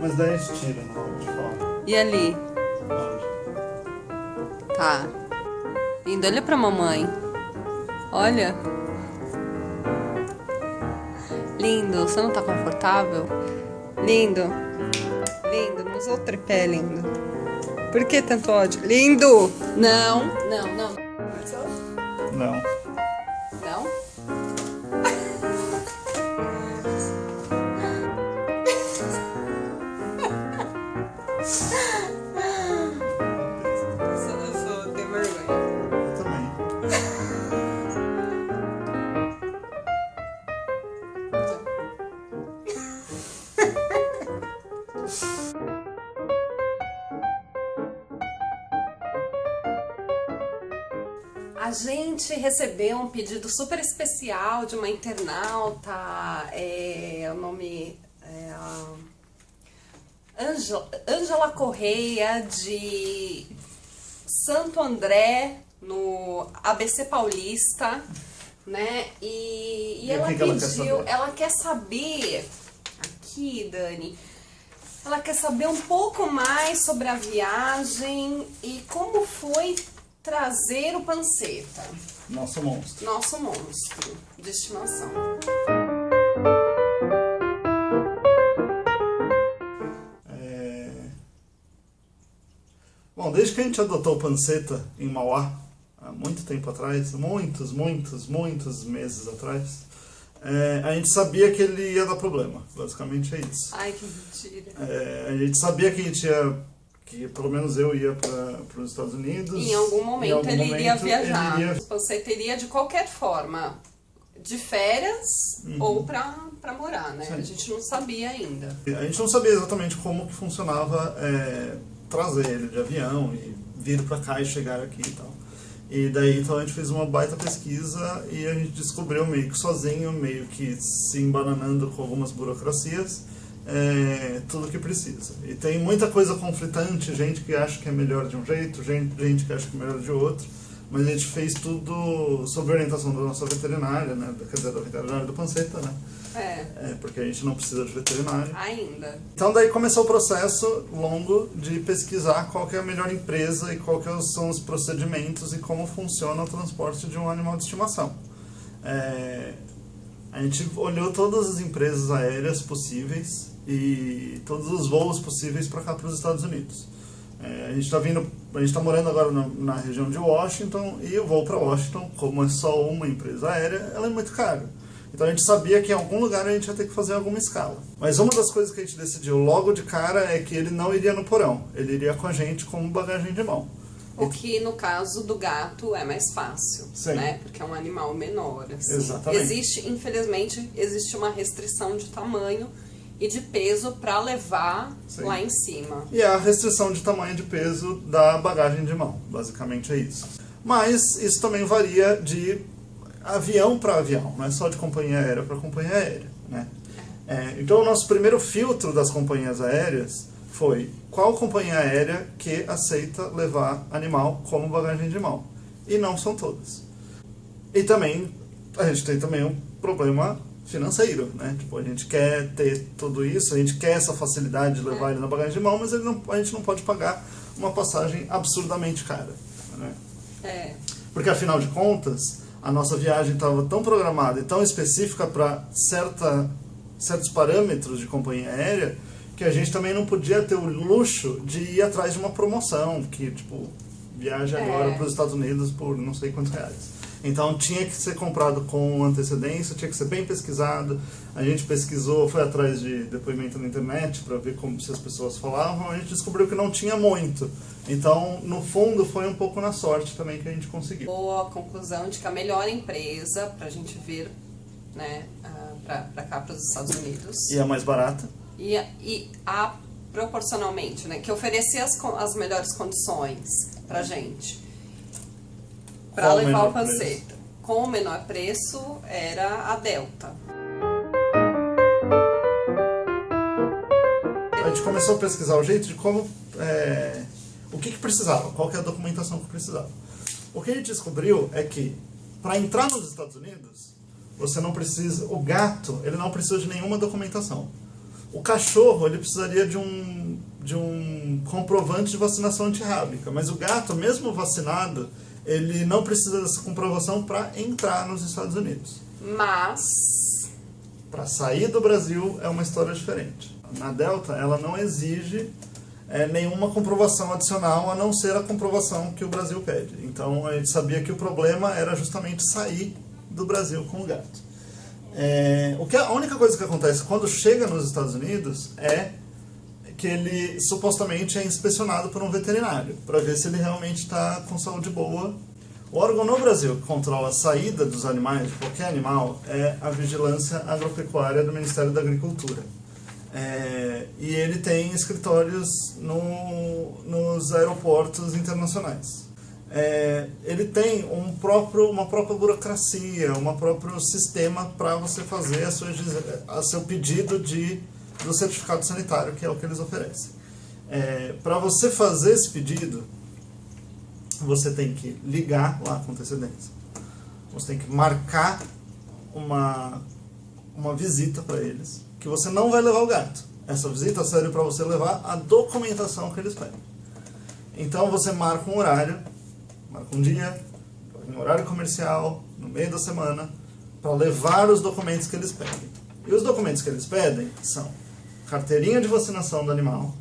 Mas daí a gente tira, não de fora. E ali? Onde? Tá. Lindo, olha pra mamãe. Olha. Lindo, você não tá confortável? Lindo. Lindo, não usou o tripé, lindo. Por que tanto ódio? Lindo! Não, não, não. Não. Não? Eu tenho vergonha. Eu também. A gente recebeu um pedido super especial de uma internauta, o nome é Ângela Correia, de Santo André, no ABC Paulista, né? E ela pediu, ela quer saber, aqui, Dani, ela quer saber um pouco mais sobre a viagem e como foi trazer o Panceta. Nosso monstro. Nosso monstro de estimação. Bom, desde que a gente adotou o Panceta em Mauá, há muito tempo atrás, muitos meses atrás, a gente sabia que ele ia dar problema. Basicamente é isso. Ai, que mentira. A gente sabia que a gente ia, que pelo menos eu ia para os Estados Unidos. Em algum momento ele iria viajar. Ele iria... Você teria de qualquer forma de férias ou pra morar, né? Sim. A gente não sabia ainda. A gente não sabia exatamente como que funcionava trazer ele de avião e vir para cá e chegar aqui e tal. E daí então a gente fez uma baita pesquisa e a gente descobriu meio que sozinho, meio que se embananando com algumas burocracias, tudo que precisa. E tem muita coisa conflitante, gente que acha que é melhor de um jeito, gente que acha que é melhor de outro, mas a gente fez tudo sob orientação da nossa veterinária, né? Quer dizer, da veterinária do Panceta, né? Porque a gente não precisa de veterinário. Ainda. Então daí começou o processo longo de pesquisar qual que é a melhor empresa e qual que são os procedimentos e como funciona o transporte de um animal de estimação. A gente olhou todas as empresas aéreas possíveis e todos os voos possíveis para cá, para os Estados Unidos. A gente está morando agora na região de Washington e o voo para Washington, como é só uma empresa aérea, ela é muito cara. Então a gente sabia que em algum lugar a gente ia ter que fazer alguma escala. Mas uma das coisas que a gente decidiu logo de cara é que ele não iria no porão, ele iria com a gente como bagagem de mão. O que no caso do gato é mais fácil, Sim. Né? Porque é um animal menor. Assim. Exatamente. Infelizmente, existe uma restrição de tamanho e de peso para levar Sim. lá em cima. E a restrição de tamanho e de peso da bagagem de mão, basicamente é isso. Mas isso também varia de avião para avião, não é só de companhia aérea para companhia aérea, né? Então o nosso primeiro filtro das companhias aéreas foi qual companhia aérea que aceita levar animal como bagagem de mão. E não são todas. E também, a gente tem também um problema financeiro, né? Tipo, a gente quer ter tudo isso, a gente quer essa facilidade de levar ele na bagagem de mão, mas a gente não pode pagar uma passagem absurdamente cara, né? Porque afinal de contas, a nossa viagem estava tão programada e tão específica para certos parâmetros de companhia aérea que a gente também não podia ter o luxo de ir atrás de uma promoção, que tipo, viaja agora para os Estados Unidos por não sei quantos reais. Então tinha que ser comprado com antecedência, tinha que ser bem pesquisado. A gente pesquisou, foi atrás de depoimento na internet para ver se as pessoas falavam, a gente descobriu que não tinha muito. Então, no fundo, foi um pouco na sorte também que a gente conseguiu. Boa conclusão de que a melhor empresa para a gente vir, né, para cá, para os Estados Unidos. E a mais barata. E proporcionalmente, né, que oferecia as melhores condições pra gente. Para levar o Panceta. Com o menor preço era a Delta. A gente começou a pesquisar o jeito de como... o que precisava, qual que é a documentação que precisava. O que a gente descobriu é que, para entrar nos Estados Unidos, você não precisa... O gato, ele não precisa de nenhuma documentação. O cachorro, ele precisaria de um comprovante de vacinação antirrábica, mas o gato, mesmo vacinado, ele não precisa dessa comprovação para entrar nos Estados Unidos. Mas para sair do Brasil é uma história diferente. Na Delta, ela não exige nenhuma comprovação adicional, a não ser a comprovação que o Brasil pede. Então, a gente sabia que o problema era justamente sair do Brasil com o gato. A única coisa que acontece quando chega nos Estados Unidos é que ele supostamente é inspecionado por um veterinário, para ver se ele realmente está com saúde boa. O órgão no Brasil que controla a saída dos animais, de qualquer animal, é a Vigilância Agropecuária do Ministério da Agricultura. E ele tem escritórios nos aeroportos internacionais. Ele tem uma própria burocracia, um próprio sistema para você fazer seu pedido do certificado sanitário, que é o que eles oferecem. Para você fazer esse pedido, você tem que ligar lá com antecedência. Você tem que marcar uma visita para eles, que você não vai levar o gato. Essa visita serve para você levar a documentação que eles pedem. Então você marca um horário, marca um dia, em horário comercial, no meio da semana, para levar os documentos que eles pedem. E os documentos que eles pedem são carteirinha de vacinação do animal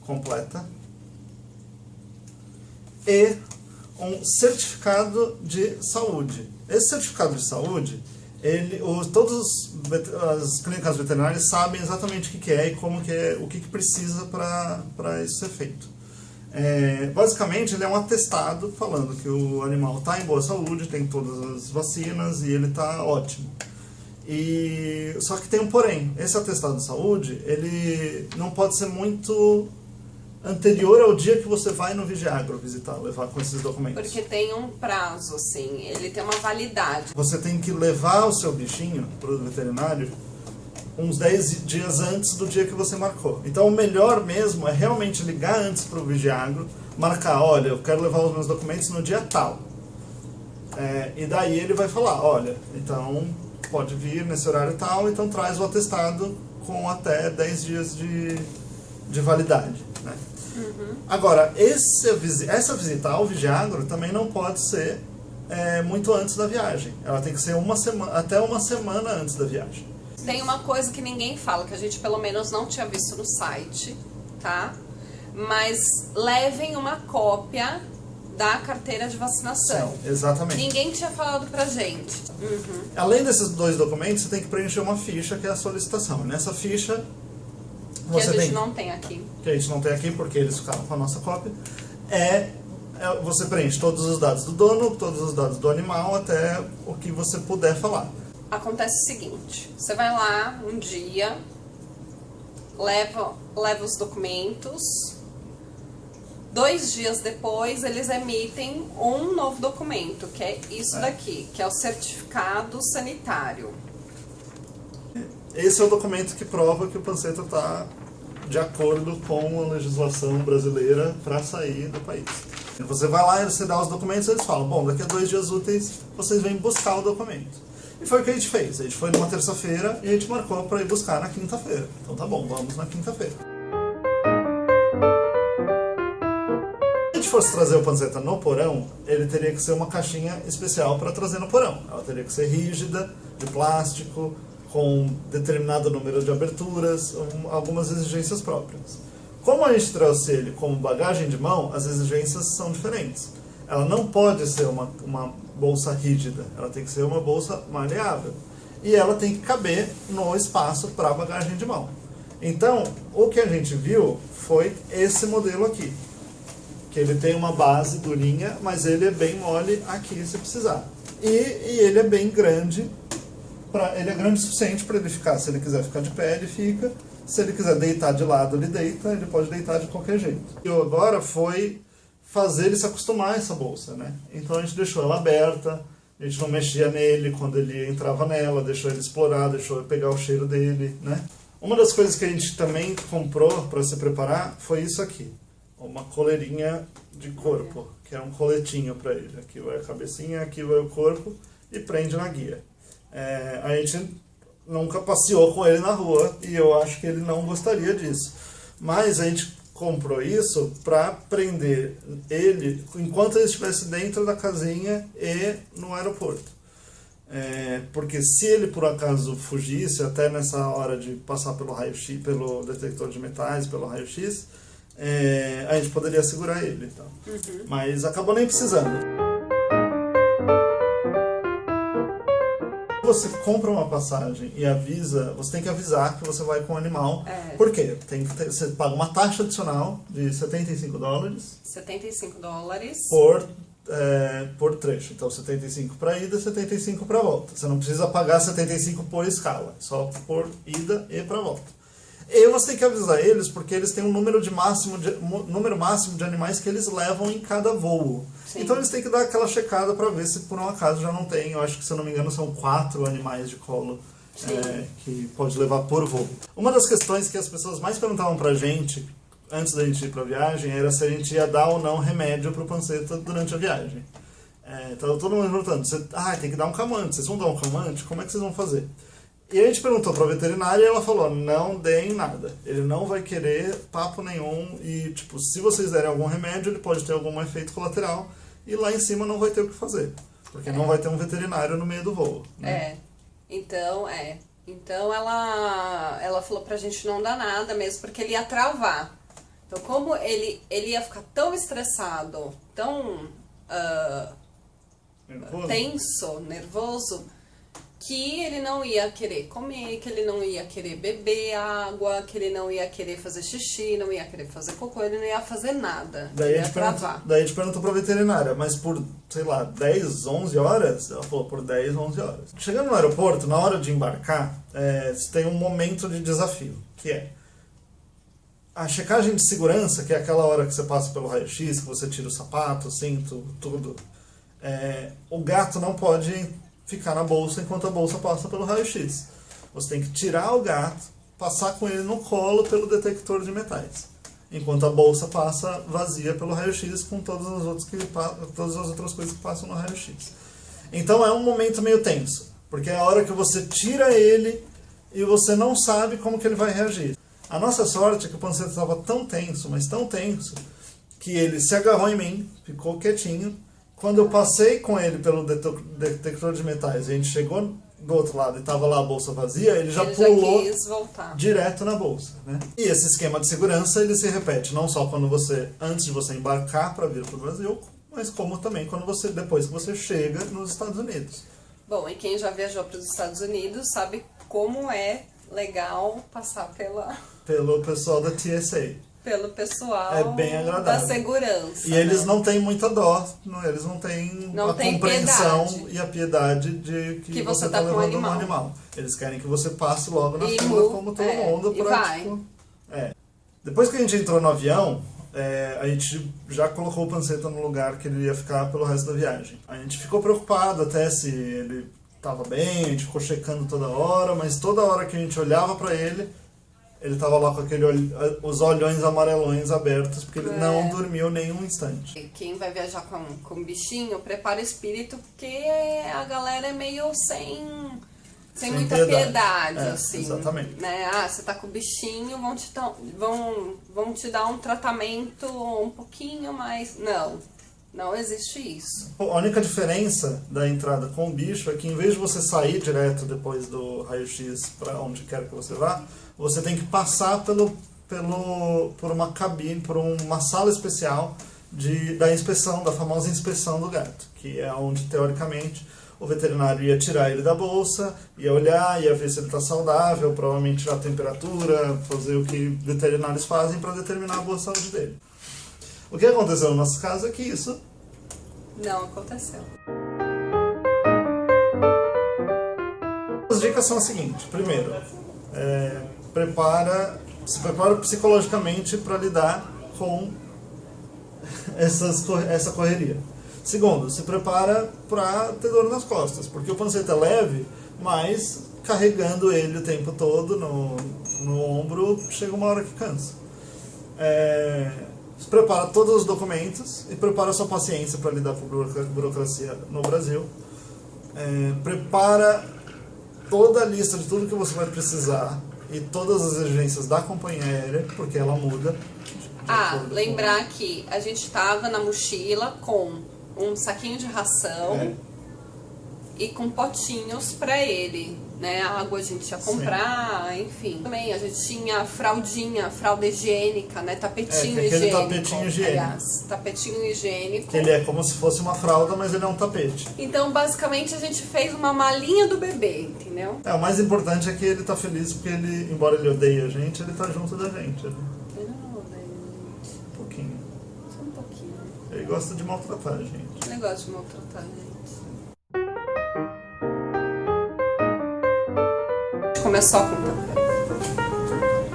completa e um certificado de saúde. Esse certificado de saúde, todas as clínicas veterinárias sabem exatamente o que é e como que é, o que precisa para isso ser feito. Basicamente, ele é um atestado falando que o animal está em boa saúde, tem todas as vacinas e ele está ótimo. Só que tem um porém. Esse atestado de saúde, ele não pode ser muito anterior ao dia que você vai no Vigiagro visitar, levar com esses documentos. Porque tem um prazo, assim, ele tem uma validade. Você tem que levar o seu bichinho para o veterinário uns 10 dias antes do dia que você marcou. Então o melhor mesmo é realmente ligar antes para o Vigiagro, marcar, olha, eu quero levar os meus documentos no dia tal. E daí ele vai falar, olha, então pode vir nesse horário tal, então traz o atestado com até 10 dias de validade, né? Uhum. Agora, essa visita ao Vigiagro também não pode ser muito antes da viagem. Ela tem que ser até uma semana antes da viagem. Tem uma coisa que ninguém fala, que a gente pelo menos não tinha visto no site, tá? Mas levem uma cópia da carteira de vacinação. Sim, exatamente. Ninguém tinha falado pra gente. Uhum. Além desses 2 documentos, você tem que preencher uma ficha, que é a solicitação. Nessa ficha, que a gente não tem aqui. Que a gente não tem aqui porque eles ficaram com a nossa cópia. Você preenche todos os dados do dono, todos os dados do animal, até o que você puder falar. Acontece o seguinte, você vai lá um dia, leva os documentos, 2 dias depois eles emitem um novo documento, que é isso daqui, que é o certificado sanitário. Esse é o documento que prova que o Panceta está de acordo com a legislação brasileira para sair do país. Você vai lá e você dá os documentos e eles falam, bom, daqui a 2 dias úteis vocês vêm buscar o documento. E foi o que a gente fez. A gente foi numa terça-feira e a gente marcou para ir buscar na quinta-feira. Então tá bom, vamos na quinta-feira. Se a gente fosse trazer o Panceta no porão, ele teria que ser uma caixinha especial para trazer no porão. Ela teria que ser rígida, de plástico, com determinado número de aberturas, algumas exigências próprias. Como a gente trouxe ele como bagagem de mão, as exigências são diferentes. Ela não pode ser uma bolsa rígida, ela tem que ser uma bolsa maleável. E ela tem que caber no espaço para bagagem de mão. Então, o que a gente viu foi esse modelo aqui. Que ele tem uma base durinha, mas ele é bem mole aqui se precisar. E ele é bem grande. Ele é grande o suficiente para ele ficar. Se ele quiser ficar de pé, ele fica. Se ele quiser deitar de lado, ele deita. Ele pode deitar de qualquer jeito. E agora foi fazer ele se acostumar a essa bolsa, né? Então a gente deixou ela aberta. A gente não mexia nele quando ele entrava nela. Deixou ele explorar, deixou ele pegar o cheiro dele, né? Uma das coisas que a gente também comprou para se preparar foi isso aqui. Uma coleirinha de corpo, que é um coletinho para ele. Aqui vai a cabecinha, aqui vai o corpo e prende na guia. A gente nunca passeou com ele na rua e eu acho que ele não gostaria disso. Mas a gente comprou isso para prender ele enquanto ele estivesse dentro da casinha e no aeroporto. Porque se ele por acaso fugisse até nessa hora de passar pelo raio-x, pelo detector de metais, pelo raio-x, a gente poderia segurar ele. Então. Mas acabou nem precisando. Você compra uma passagem e avisa, você tem que avisar que você vai com o animal. Por quê? Você paga uma taxa adicional de $75. $75 por trecho. Então, 75 para ida, 75 para volta. Você não precisa pagar 75 por escala, só por ida e para volta. E você tem que avisar eles porque eles têm um número máximo de animais que eles levam em cada voo. Sim. Então eles têm que dar aquela checada para ver se por um acaso já não tem. Eu acho que, se eu não me engano, são 4 animais de colo que pode levar por voo. Uma das questões que as pessoas mais perguntavam pra gente antes da gente ir pra viagem era se a gente ia dar ou não remédio pro Panceta durante a viagem. Então todo mundo perguntando, tem que dar um calmante, vocês vão dar um calmante? Como é que vocês vão fazer? E a gente perguntou pra veterinária e ela falou, não deem nada. Ele não vai querer papo nenhum e, tipo, se vocês derem algum remédio, ele pode ter algum efeito colateral e lá em cima não vai ter o que fazer. Porque não vai ter um veterinário no meio do voo. Né? Então ela falou pra gente não dar nada mesmo, porque ele ia travar. Então, como ele ia ficar tão estressado, tão tenso, nervoso, que ele não ia querer comer, que ele não ia querer beber água, que ele não ia querer fazer xixi, não ia querer fazer cocô, ele não ia fazer nada. Daí a gente perguntou pra veterinária, mas por, 10, 11 horas? Ela falou, por 10, 11 horas. Chegando no aeroporto, na hora de embarcar, você tem um momento de desafio, que é a checagem de segurança, que é aquela hora que você passa pelo raio-x, que você tira o sapato, o cinto, tudo. O gato não pode ficar na bolsa enquanto a bolsa passa pelo raio-x. Você tem que tirar o gato, passar com ele no colo pelo detector de metais, enquanto a bolsa passa vazia pelo raio-x com todas as outras coisas que passam no raio-x. Então é um momento meio tenso, porque é a hora que você tira ele e você não sabe como que ele vai reagir. A nossa sorte é que o Panceta estava tão tenso, mas tão tenso, que ele se agarrou em mim, ficou quietinho. Quando eu passei com ele pelo detector de metais, a gente chegou do outro lado e estava lá a bolsa vazia, ele já pulou direto na bolsa. Né? E esse esquema de segurança ele se repete não só antes de você embarcar para vir para o Brasil, mas como também depois que você chega nos Estados Unidos. Bom, e quem já viajou para os Estados Unidos sabe como é legal passar pelo pessoal da TSA. Pelo pessoal bem agradável. Da segurança. E eles não têm muita dó, eles não têm a compreensão e a piedade de que você está levando um animal. Eles querem que você passe logo na fila como todo mundo. Depois que a gente entrou no avião, a gente já colocou o Panceta no lugar que ele ia ficar pelo resto da viagem. A gente ficou preocupado até se ele estava bem, a gente ficou checando toda hora, mas toda hora que a gente olhava para ele estava lá com os olhões amarelões abertos, porque ele não dormiu nem um instante. Quem vai viajar com bichinho, prepara o espírito, porque a galera é meio sem muita piedade assim. Exatamente. Né? Você tá com o bichinho, vão te dar um tratamento um pouquinho mais... Não existe isso. A única diferença da entrada com o bicho é que, em vez de você sair direto depois do raio-x para onde quer que você vá, você tem que passar por uma cabine, por uma sala especial da inspeção, da famosa inspeção do gato, que é onde, teoricamente, o veterinário ia tirar ele da bolsa, ia olhar, ia ver se ele está saudável, provavelmente tirar a temperatura, fazer o que veterinários fazem para determinar a boa saúde dele. O que aconteceu no nosso caso é que isso não aconteceu. As dicas são as seguintes. Primeiro, se prepara psicologicamente para lidar com essa correria. Segundo, se prepara para ter dor nas costas, porque o Panceta é leve, mas carregando ele o tempo todo no ombro, chega uma hora que cansa. Prepara todos os documentos e prepara sua paciência para lidar com a burocracia no Brasil. Prepara toda a lista de tudo que você vai precisar e todas as exigências da companhia aérea, porque ela muda. Lembrar que a gente estava na mochila com um saquinho de ração e com potinhos para ele, né? A água a gente ia comprar, enfim. Também a gente tinha fralda higiênica, né? Tapetinho higiênico. Tapetinho higiênico. Aliás, tapetinho higiênico. Que ele é como se fosse uma fralda, mas ele é um tapete. Então, basicamente, a gente fez uma malinha do bebê, entendeu? O mais importante é que ele tá feliz porque ele, embora ele odeie a gente, ele tá junto da gente. Ele não odeia a gente. Um pouquinho. Só um pouquinho. Ele gosta de maltratar a gente. Ele gosta de maltratar a gente. Começou a contar.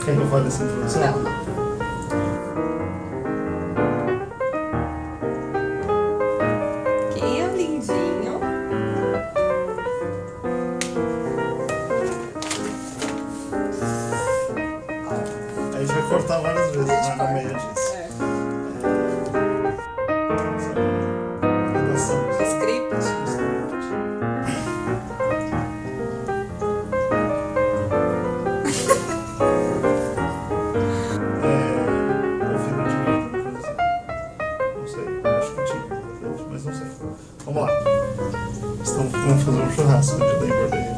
Quer que eu fale essa introdução? Não. Quem é lindinho? A gente vai cortar várias vezes, né, no meio disso. Vamos lá. Vamos fazer um churrasco de Labor Day.